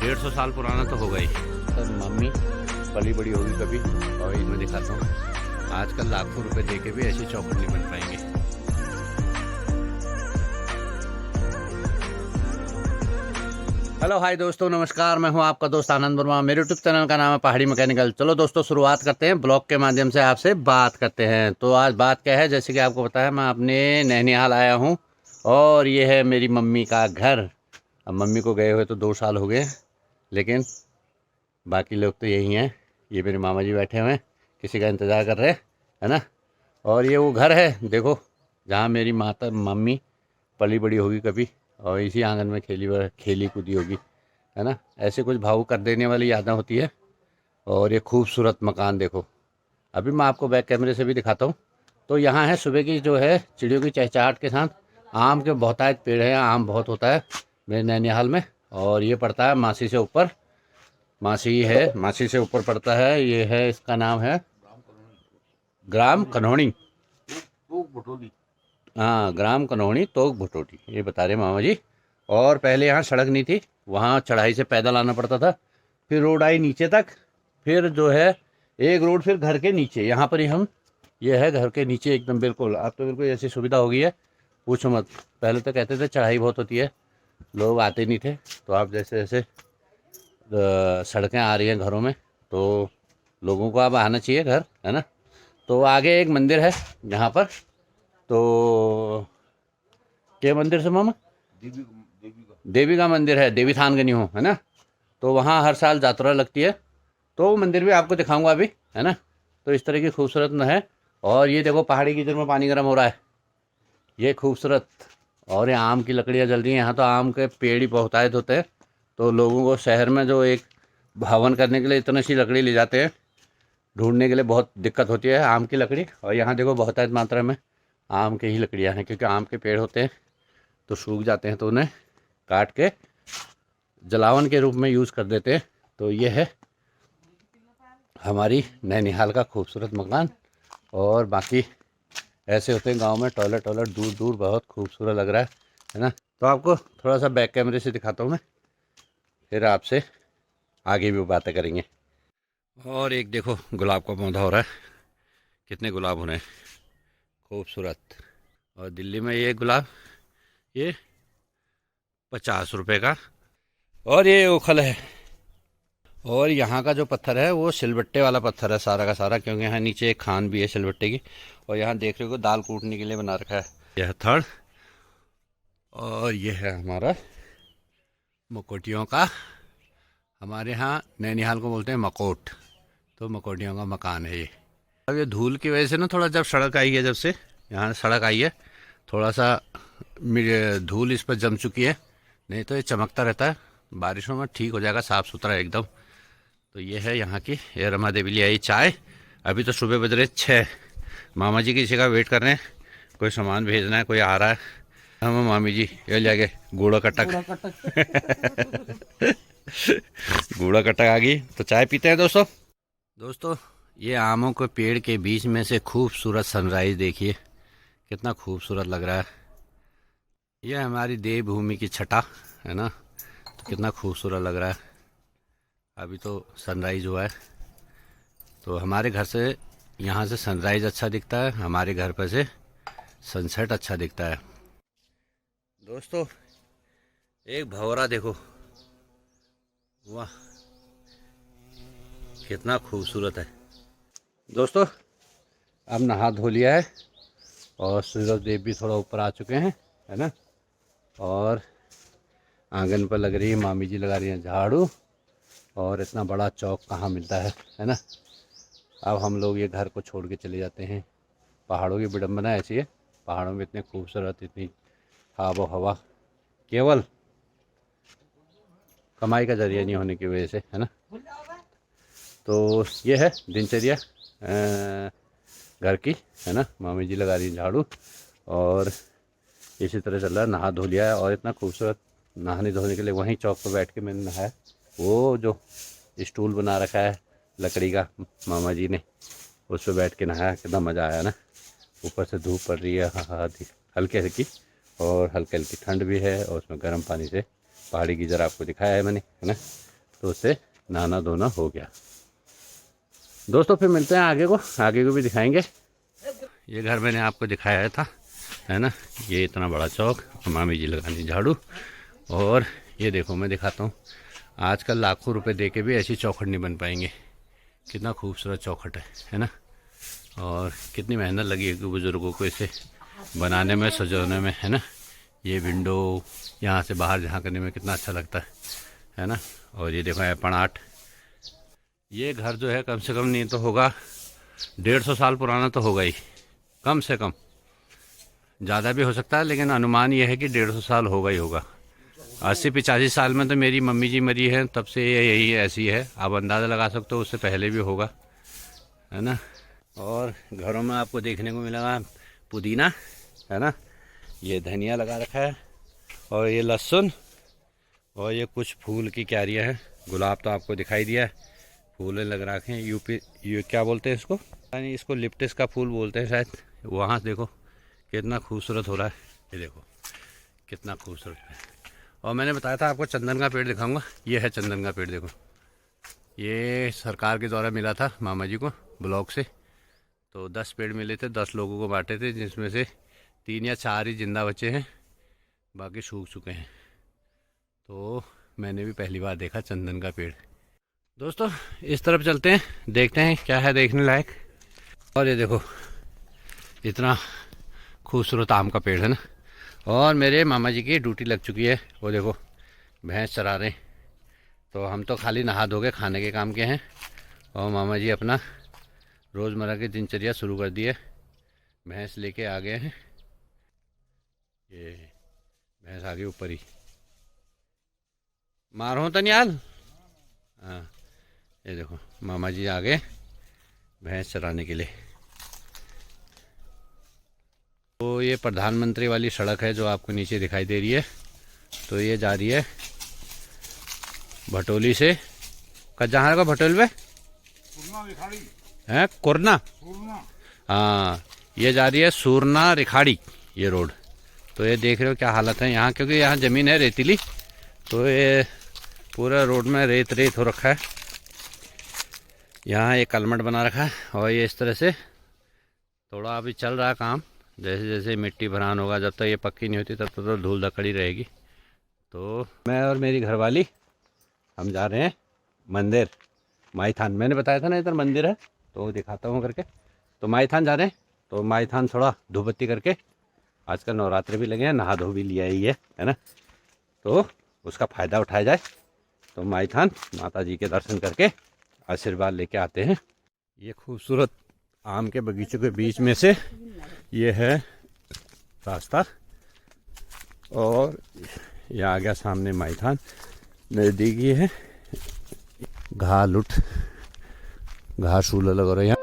150 साल पुराना तो होगा ही। सर मम्मी पली बड़ी होगी कभी, और इसमें दिखाता हूँ। आजकल लाखों रुपए दे के भी ऐसी चौखट नहीं बन पाएंगे। हेलो हाय दोस्तों, नमस्कार। मैं हूं आपका दोस्त आनंद वर्मा। मेरे यूट्यूब चैनल का नाम है पहाड़ी मैकेनिकल। चलो दोस्तों, शुरुआत करते हैं। ब्लॉग के माध्यम से आपसे बात करते हैं। तो आज बात क्या है, जैसे कि आपको पता है, मैं अपने नैनीहाल आया हूं और ये है मेरी मम्मी का घर। अब मम्मी को गए हुए तो 2 साल हो गए, लेकिन बाकी लोग तो यही हैं। ये मेरे मामा जी बैठे हुए हैं, किसी का इंतज़ार कर रहे हैं, है ना। और ये वो घर है, देखो, जहाँ मेरी माता मम्मी पली बड़ी होगी कभी, और इसी आंगन में खेली कूदी होगी, है ना। ऐसे कुछ भावुक कर देने वाली यादें होती है। और ये खूबसूरत मकान देखो, अभी मैं आपको बैक कैमरे से भी दिखाता हूँ। तो यहाँ है सुबह की जो है चिड़ियों की चहचहाट के साथ आम के बहुतायत पेड़ हैं। आम बहुत होता है मेरे नैनीहाल में। और ये पड़ता है मासी से ऊपर, मासी है, मासी से ऊपर पड़ता है। ये है, इसका नाम है ग्राम कन्होनी। हाँ, ग्राम कन्होनी तोक भुटोटी, ये बता रहे मामा जी। और पहले यहाँ सड़क नहीं थी, वहाँ चढ़ाई से पैदल आना पड़ता था। फिर रोड आई नीचे तक, फिर जो है एक रोड, फिर घर के नीचे, यहाँ पर ही हम, ये है घर के नीचे एकदम बिल्कुल। अब तो बिल्कुल ऐसी सुविधा हो गई है, पूछो मत। पहले तो कहते थे चढ़ाई बहुत होती है, लोग आते नहीं थे। तो आप जैसे जैसे सड़कें आ रही हैं घरों में, तो लोगों को अब आना चाहिए घर, है ना। तो आगे एक मंदिर है यहाँ पर। तो क्या मंदिर से मामा? देवी का मंदिर है, देवी थान गनी हो, है ना। तो वहाँ हर साल यात्रा लगती है, तो वो मंदिर भी आपको दिखाऊंगा अभी, है ना। तो इस तरह की खूबसूरत न है। और ये देखो पहाड़ी की में पानी गर्म हो रहा है, ये खूबसूरत। और ये आम की लकड़ियाँ जल रही हैं। यहाँ तो आम के पेड़ ही बहुतायत होते हैं, तो लोगों को शहर में जो एक भवन करने के लिए इतनी सी लकड़ी ले जाते हैं, ढूंढने के लिए बहुत दिक्कत होती है आम की लकड़ी। और यहाँ देखो बहुतायत मात्रा में आम की ही लकड़ियाँ हैं, क्योंकि आम के पेड़ होते हैं तो सूख जाते हैं, तो उन्हें काट के जलावन के रूप में यूज़ कर देते हैं। तो ये है हमारी नैनीहाल का खूबसूरत मकान। और बाकी ऐसे होते हैं गांव में, टॉयलेट टॉयलेट दूर दूर, बहुत खूबसूरत लग रहा है ना। तो आपको थोड़ा सा बैक कैमरे से दिखाता हूँ मैं, फिर आपसे आगे भी बातें करेंगे। और एक देखो गुलाब का पौधा हो रहा है, कितने गुलाब हो रहे हैं, खूबसूरत। और दिल्ली में ये गुलाब, ये 50 रुपये का। और ये उखल है। और यहाँ का जो पत्थर है वो सिलबट्टे वाला पत्थर है सारा का सारा, क्योंकि यहाँ नीचे एक खान भी है सिलबट्टे की। और यहाँ देख रहे हो दाल कूटने के लिए बना रखा है, यह थड़। और ये है हमारा मकोटियों का, हमारे यहाँ नैनीहाल को बोलते हैं मकोट, तो मकोटियों का मकान है ये। अब ये धूल की वजह से ना, थोड़ा जब सड़क आई है, जब से यहाँ सड़क आई है, थोड़ा सा धूल इस पर जम चुकी है। नहीं तो ये चमकता रहता है, बारिशों में ठीक हो जाएगा, साफ़ सुथरा एकदम। तो ये है यहाँ की, ये रमा देवी ले आई चाय। अभी तो सुबह बज रहे 6। मामा जी किसी का वेट कर रहे हैं, कोई सामान भेजना है, कोई आ रहा है। हम मामी जी ये ले गए गूड़ा कटक। गूड़ा कटक आ गई, तो चाय पीते हैं दोस्तों। दोस्तों, ये आमों के पेड़ के बीच में से खूबसूरत सनराइज देखिए, कितना खूबसूरत लग रहा है। ये हमारी देवभूमि की छटा, है ना। तो कितना खूबसूरत लग रहा है। अभी तो सनराइज़ हुआ है, तो हमारे घर से, यहाँ से सनराइज़ अच्छा दिखता है, हमारे घर पर से सनसेट अच्छा दिखता है। दोस्तों, एक भंवरा देखो, वाह कितना खूबसूरत है। दोस्तों, अब नहा धो लिया है और सूरज देव भी थोड़ा ऊपर आ चुके हैं, है ना। और आंगन पर लग रही है, मामी जी लगा रही हैं झाड़ू। और इतना बड़ा चौक कहाँ मिलता है ना। अब हम लोग ये घर को छोड़ के चले जाते हैं। पहाड़ों की विडंबना ऐसी है, पहाड़ों में इतने खूबसूरत, इतनी आबो हवा, केवल कमाई का जरिया नहीं होने की वजह से, है ना। तो ये है दिनचर्या घर की, है ना। मामी जी लगा रही हैं झाड़ू और इसी तरह चल रहा है। नहा धो लिया है और इतना खूबसूरत, नहाने धोने के लिए वहीं चौक पर बैठ के मैंने नहाया। वो जो स्टूल बना रखा है लकड़ी का मामा जी ने, उस पर बैठ के नहाया, कितना मज़ा आया ना। ऊपर से धूप पड़ रही है, हाँ हल्की हल्की, और हल्की हल्की ठंड भी है, और उसमें गर्म पानी से पहाड़ी गीज़र आपको दिखाया है मैंने, है ना। तो उससे नहाना धोना हो गया। दोस्तों फिर मिलते हैं आगे को भी दिखाएंगे। ये घर मैंने आपको दिखाया था, है ना। ये इतना बड़ा चौक, मामी जी लगानी झाड़ू। और ये देखो मैं दिखाता हूँ, आजकल लाखों रुपए दे के भी ऐसी चौखट नहीं बन पाएंगे। कितना खूबसूरत चौखट है ना। और कितनी मेहनत लगी है बुज़ुर्गों को इसे बनाने में, सजाने में, है ना। ये विंडो यहाँ से बाहर झांकने में कितना अच्छा लगता है ना। और ये देखो पणाट, ये घर जो है कम से कम नहीं तो होगा 150 साल पुराना तो होगा ही, कम से कम। ज़्यादा भी हो सकता है, लेकिन अनुमान ये है कि 150 साल होगा ही होगा। 80-85 साल में तो मेरी मम्मी जी मरी है, तब से ये यही ऐसी है। आप अंदाज़ा लगा सकते हो उससे पहले भी होगा, है ना। और घरों में आपको देखने को मिलेगा पुदीना, है ना। ये धनिया लगा रखा है, और ये लहसुन, और ये कुछ फूल की क्यारियाँ हैं। गुलाब तो आपको दिखाई दिया है, फूल लग रखे हैं। ये क्या बोलते हैं इसको, यानी इसको लिप्टिस का फूल बोलते हैं शायद। वहाँ देखो कितना खूबसूरत हो रहा है, ये देखो कितना खूबसूरत है। और मैंने बताया था आपको चंदन का पेड़ दिखाऊंगा, ये है चंदन का पेड़। देखो ये सरकार के द्वारा मिला था मामा जी को ब्लॉक से। तो 10 पेड़ मिले थे, 10 लोगों को बांटे थे, जिसमें से 3 या 4 ही जिंदा बचे हैं, बाकी सूख चुके हैं। तो मैंने भी पहली बार देखा चंदन का पेड़। दोस्तों इस तरफ चलते हैं, देखते हैं क्या है देखने लायक। और ये देखो इतना खूबसूरत आम का पेड़ है ना। और मेरे मामा जी की ड्यूटी लग चुकी है, वो देखो भैंस चरा रहे हैं। तो हम तो खाली नहा धो के खाने के काम के हैं, और मामा जी अपना रोज़मर्रा की दिनचर्या शुरू कर दी है। भैंस लेके आ गए हैं, ये भैंस आगे ऊपर ही मार हो तनियाल। हाँ ये देखो मामा जी आ गए भैंस चराने के लिए। तो ये प्रधानमंत्री वाली सड़क है जो आपको नीचे दिखाई दे रही है। तो ये जा रही है भटोली से, जहाँ का भटोल में है कुरना, हाँ ये जा रही है सूरना रिखाड़ी ये रोड। तो ये देख रहे हो क्या हालत है यहाँ, क्योंकि यहाँ ज़मीन है रेतीली, तो ये पूरा रोड में रेत रेत हो रखा है। यहाँ एक कलमट बना रखा है, और ये इस तरह से थोड़ा अभी चल रहा है काम। जैसे जैसे मिट्टी भरान होगा, जब तक ये पक्की नहीं होती तब तक तो धूल धकड़ी रहेगी। तो मैं और मेरी घरवाली हम जा रहे हैं मंदिर माईथान। मैंने बताया था ना इधर मंदिर है, तो दिखाता हूँ करके। तो माईथान जा रहे हैं, तो माईथान थोड़ा धूप बत्ती करके, आजकल नवरात्रि भी लगे हैं, नहा धो भी लिया ही है ना। तो उसका फ़ायदा उठाया जाए, तो माईथान माता जी के दर्शन करके आशीर्वाद लेके आते हैं। ये खूबसूरत आम के बगीचे के बीच में से ये है रास्ता, और ये आ गया सामने माईथान, नज़दीक ही है। घास शूला लग रहा है यहाँ।